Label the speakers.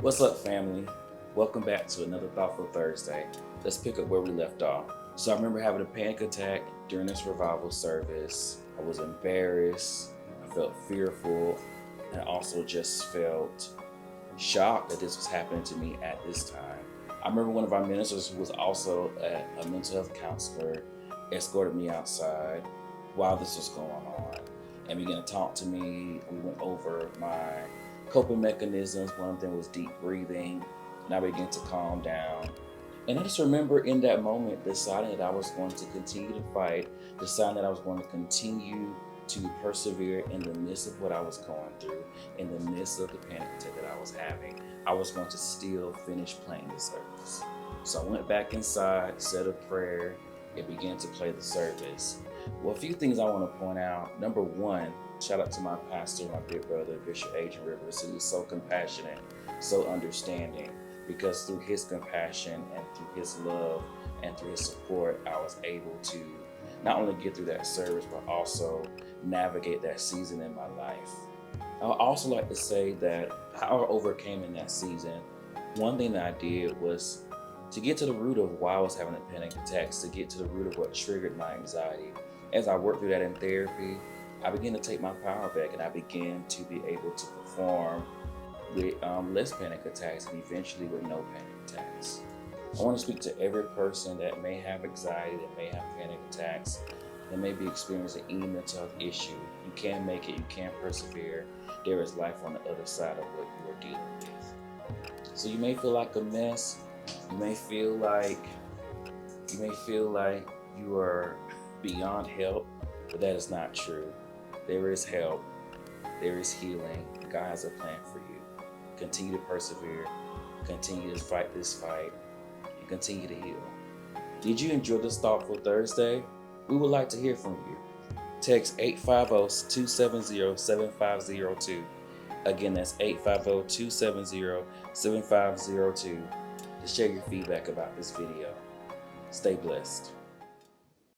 Speaker 1: What's up, family? Welcome back to another Thoughtful Thursday. Let's pick up where we left off. So I remember having a panic attack during this revival service. I was embarrassed, I felt fearful, and I also just felt shocked that this was happening to me at this time. I remember one of our ministers, who was also a mental health counselor, escorted me outside while this was going on and began to talk to me. We went over my coping mechanisms. One of them was deep breathing, and I began to calm down. And I just remember in that moment deciding that I was going to continue to fight, deciding that I was going to continue to persevere in the midst of what I was going through, in the midst of the panic attack that I was having. I was going to still finish playing the service. So I went back inside, said a prayer, and began to play the service. Well, a few things I want to point out. Number one, shout out to my pastor, my big brother, Bishop Adrian Rivers, who is so compassionate, so understanding, because through his compassion and through his love and through his support, I was able to not only get through that service, but also navigate that season in my life. I would also like to say that how I overcame in that season, one thing that I did was to get to the root of why I was having the panic attacks, to get to the root of what triggered my anxiety. As I worked through that in therapy, I began to take my power back, and I began to be able to perform with less panic attacks and eventually with no panic attacks. I want to speak to every person that may have anxiety, that may have panic attacks, that may be experiencing any mental health issue. You can make it, you can persevere. There is life on the other side of what you are dealing with. So you may feel like a mess. You may feel like you are beyond help, but that is not true. There is help. There is healing. God has a plan for you. Continue to persevere. Continue to fight this fight. And continue to heal. Did you enjoy this Thoughtful Thursday? We would like to hear from you. Text 850-270-7502. Again, that's 850-270-7502 to share your feedback about this video. Stay blessed.